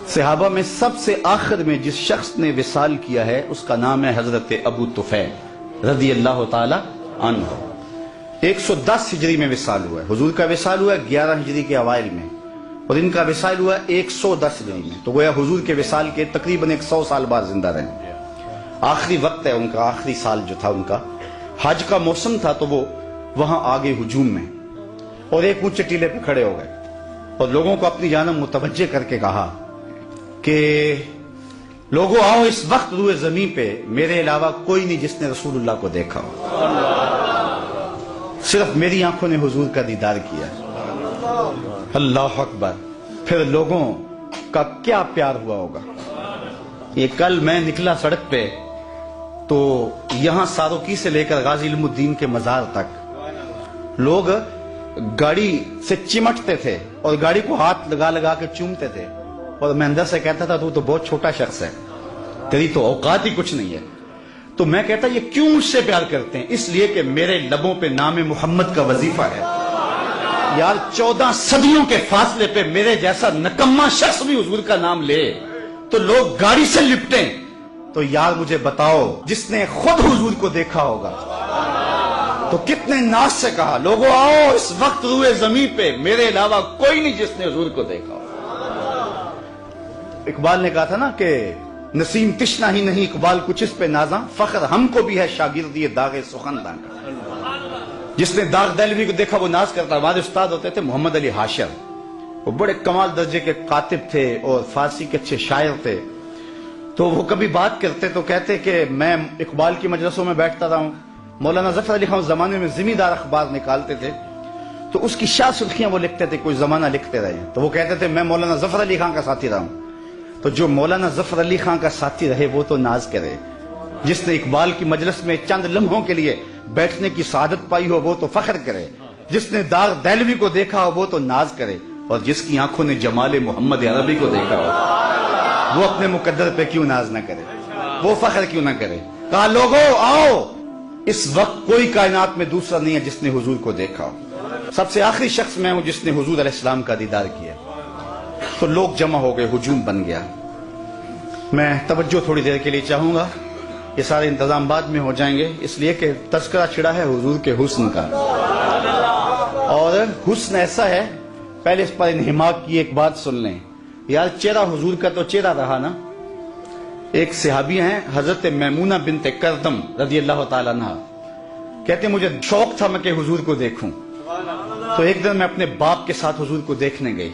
صحابہ میں سب سے آخر میں جس شخص نے وصال کیا ہے اس کا نام ہے حضرت ابو طفیل رضی اللہ تعالی عنہ۔ 110 ہجری میں وصال ہوا ہے، حضور کا وصال ہوا ہے 11 ہجری کے اوائل میں، اور ان کا وصال ہوا ہے 110 ہجری میں، تو گویا حضور کے وصال کے تقریباً 100 سال بعد زندہ رہے۔ آخری وقت ہے ان کا، آخری سال جو تھا ان کا، حج کا موسم تھا، تو وہ وہاں آگے ہجوم میں اور ایک اونچے ٹیلے پہ کھڑے ہو گئے اور لوگوں کو اپنی جانب متوجہ کر کے کہا کہ لوگوں آؤ، اس وقت روئے زمین پہ میرے علاوہ کوئی نہیں جس نے رسول اللہ کو دیکھا ہو، صرف میری آنکھوں نے حضور کا دیدار کیا۔ اللہ اکبر! پھر لوگوں کا کیا پیار ہوا ہوگا۔ یہ کل میں نکلا سڑک پہ تو یہاں ساروکی سے لے کر غازی علم الدین کے مزار تک لوگ گاڑی سے چمٹتے تھے اور گاڑی کو ہاتھ لگا لگا کے چومتے تھے، اور میں اندر سے کہتا تھا تو بہت چھوٹا شخص ہے، تیری تو اوقات ہی کچھ نہیں ہے۔ تو میں کہتا یہ کیوں مجھ سے پیار کرتے ہیں؟ اس لیے کہ میرے لبوں پہ نام محمد کا وظیفہ ہے۔ یار 14 صدیوں کے فاصلے پہ میرے جیسا نکما شخص بھی حضور کا نام لے تو لوگ گاڑی سے لپٹیں، تو یار مجھے بتاؤ جس نے خود حضور کو دیکھا ہوگا تو کتنے ناز سے کہا لوگوں آؤ، اس وقت روئے زمین پہ میرے علاوہ کوئی نہیں جس نے حضور کو دیکھا ہوگا۔ اقبال نے کہا تھا نا کہ نسیم تشنا ہی نہیں اقبال کچھ اس پہ نازاں، فخر ہم کو بھی ہے شاگردی داغ سخنداں کا۔ جس نے داغ دہلوی کو دیکھا وہ ناز کرتا۔ ہمارے استاد ہوتے تھے محمد علی حاشر، وہ بڑے کمال درجے کے کاتب تھے اور فارسی کے اچھے شاعر تھے، تو وہ کبھی بات کرتے تو کہتے کہ میں اقبال کی مجلسوں میں بیٹھتا رہا ہوں، مولانا ظفر علی خان اس زمانے میں ذمہ دار اخبار نکالتے تھے، تو اس کی شاہ سرخیاں وہ لکھتے تھے، کوئی زمانہ لکھتے رہے، تو وہ کہتے تھے میں مولانا ظفر علی خان کا ساتھی رہا ہوں۔ تو جو مولانا ظفر علی خان کا ساتھی رہے وہ تو ناز کرے، جس نے اقبال کی مجلس میں چند لمحوں کے لیے بیٹھنے کی سعادت پائی ہو وہ تو فخر کرے، جس نے داغ دہلوی کو دیکھا ہو وہ تو ناز کرے، اور جس کی آنکھوں نے جمال محمد عربی کو دیکھا ہو وہ اپنے مقدر پہ کیوں ناز نہ کرے، وہ فخر کیوں نہ کرے۔ کہا لوگوں آؤ، اس وقت کوئی کائنات میں دوسرا نہیں ہے جس نے حضور کو دیکھا ہو، سب سے آخری شخص میں ہوں جس نے حضور علیہ السلام کا دیدار کیا۔ تو لوگ جمع ہو گئے، ہجوم بن گیا۔ میں توجہ تھوڑی دیر کے لیے چاہوں گا، یہ سارے انتظام بعد میں ہو جائیں گے، اس لیے کہ تذکرہ چھڑا ہے حضور کے حسن کا، اور حسن ایسا ہے، پہلے اس پر انہماک کی ایک بات سن لیں۔ یار چہرہ حضور کا تو چہرہ رہا نا۔ ایک صحابی ہیں حضرت میمونہ بنت کردم رضی اللہ تعالیٰ عنہ، کہتے ہیں مجھے شوق تھا میں کہ حضور کو دیکھوں، تو ایک دن میں اپنے باپ کے ساتھ حضور کو دیکھنے گئی،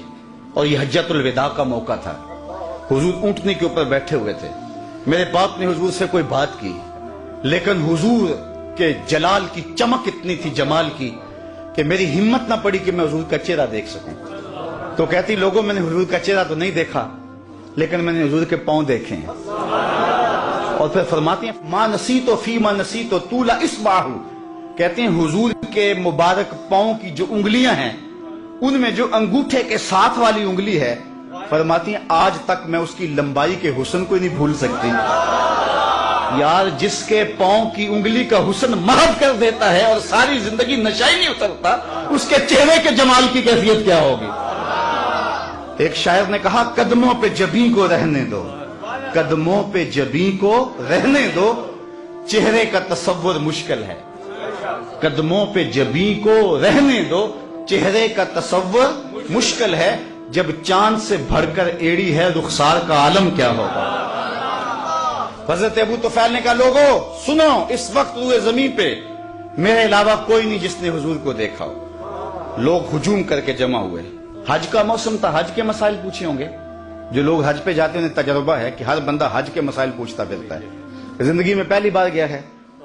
اور یہ حجۃ الوداع کا موقع تھا، حضور اونٹنی کے اوپر بیٹھے ہوئے تھے۔ میرے باپ نے حضور سے کوئی بات کی، لیکن حضور کے جلال کی چمک اتنی تھی، جمال کی، کہ میری ہمت نہ پڑی کہ میں حضور کا چہرہ دیکھ سکوں۔ تو کہتی لوگوں میں نے حضور کا چہرہ تو نہیں دیکھا، لیکن میں نے حضور کے پاؤں دیکھے ہیں۔ اور پھر فرماتی ہیں ما نسیت فیما نسیت طول اصبعہ، کہتے ہیں حضور کے مبارک پاؤں کی جو انگلیاں ہیں ان میں جو انگوٹھے کے ساتھ والی انگلی ہے، فرماتی ہیں آج تک میں اس کی لمبائی کے حسن کو نہیں بھول سکتی۔ یار جس کے پاؤں کی انگلی کا حسن محو کر دیتا ہے اور ساری زندگی نشہ ہی نہیں اترتا، اس کے چہرے کے جمال کی کیفیت کیا ہوگی۔ ایک شاعر نے کہا قدموں پہ جبیں کو رہنے دو، قدموں پہ جبیں کو رہنے دو، چہرے کا تصور مشکل ہے۔ قدموں پہ جبیں کو رہنے دو، چہرے کا تصور مشکل ہے، جب چاند سے بڑھ کر ایڑی ہے رخسار کا عالم کیا ہوگا۔ حضرت ابو طفیل نے کہا لوگوں سنو، اس وقت روئے زمین پہ میرے علاوہ کوئی نہیں جس نے حضور کو دیکھا ہو۔ لوگ ہجوم کر کے جمع ہوئے، حج کا موسم تھا، حج کے مسائل پوچھے ہوں گے۔ جو لوگ حج پہ جاتے ہیں انہیں تجربہ ہے کہ ہر بندہ حج کے مسائل پوچھتا پھرتا ہے، زندگی میں پہلی بار گیا ہے،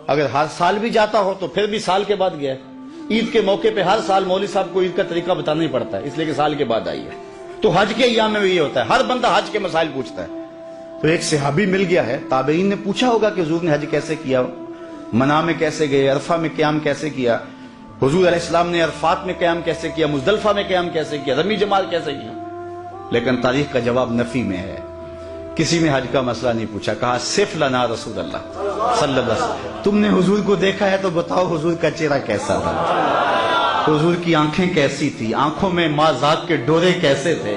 اگر ہر سال بھی جاتا ہو تو پھر بھی سال کے بعد گیا ہے۔ عید کے موقع پہ ہر سال مولوی صاحب کو عید کا طریقہ بتانا ہی پڑتا ہے، اس لیے کہ سال کے بعد آئی ہے۔ تو حج کے ایام میں بھی یہ ہوتا ہے، ہر بندہ حج کے مسائل پوچھتا ہے۔ تو ایک صحابی مل گیا ہے، تابعین نے پوچھا ہوگا کہ حضور نے حج کیسے کیا، منا میں کیسے گئے، عرفہ میں قیام کیسے کیا، حضور علیہ السلام نے عرفات میں قیام کیسے کیا، مزدلفہ میں قیام کیسے کیا، رمی جمال کیسے کیا۔ لیکن تاریخ کا جواب نفی میں ہے، کسی نے حج کا مسئلہ نہیں پوچھا، کہا صف لنا رسول اللہ صلی اللہ علیہ وسلم، تم نے حضور کو دیکھا ہے تو بتاؤ حضور کا چہرہ کیسا تھا، حضور کی آنکھیں کیسی تھی، آنکھوں میں ماں ذات کے ڈورے کیسے تھے،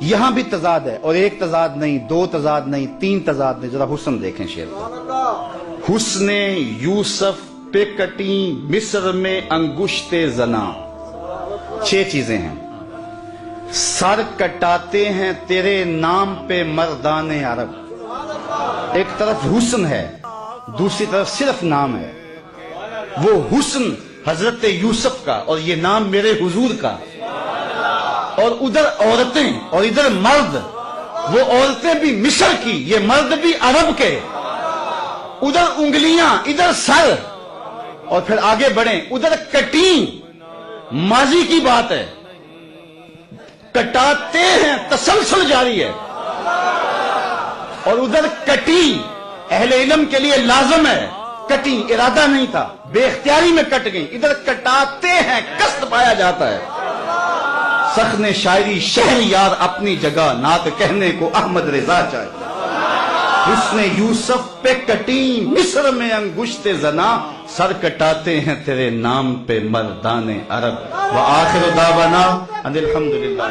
یہاں بھی تضاد ہے، اور ایک تضاد نہیں، دو تضاد نہیں، تین تضاد نہیں. ذرا حسن دیکھیں شعر کا. حسن یوسف پہ کٹی مصر میں انگشت زنا. 6 چیزیں ہیں. سر کٹاتے ہیں تیرے نام پہ مردان عرب. ایک طرف حسن ہے، دوسری طرف صرف نام ہے. وہ حسن حضرت یوسف کا اور یہ نام میرے حضور کا، اور ادھر عورتیں اور ادھر مرد. وہ عورتیں بھی مصر کی، یہ مرد بھی عرب کے. ادھر انگلیاں ادھر سر، اور پھر آگے بڑھیں. ادھر کٹیں ماضی کی بات ہے، کٹاتے ہیں تسلسل جاری ہے. اور ادھر کٹی اہل علم کے لیے لازم ہے. کٹی ارادہ نہیں تھا، بے اختیاری میں کٹ گئی. ادھر کٹاتے ہیں قصد پایا جاتا ہے. سخن شاعری شہر یار اپنی جگہ، نعت کہنے کو احمد رضا چاہیے. حسن یوسف پہ کٹی مصر میں انگشت زنا، سر کٹاتے ہیں تیرے نام پہ مردان عرب. وآخر دعوانا ان الحمدللہ.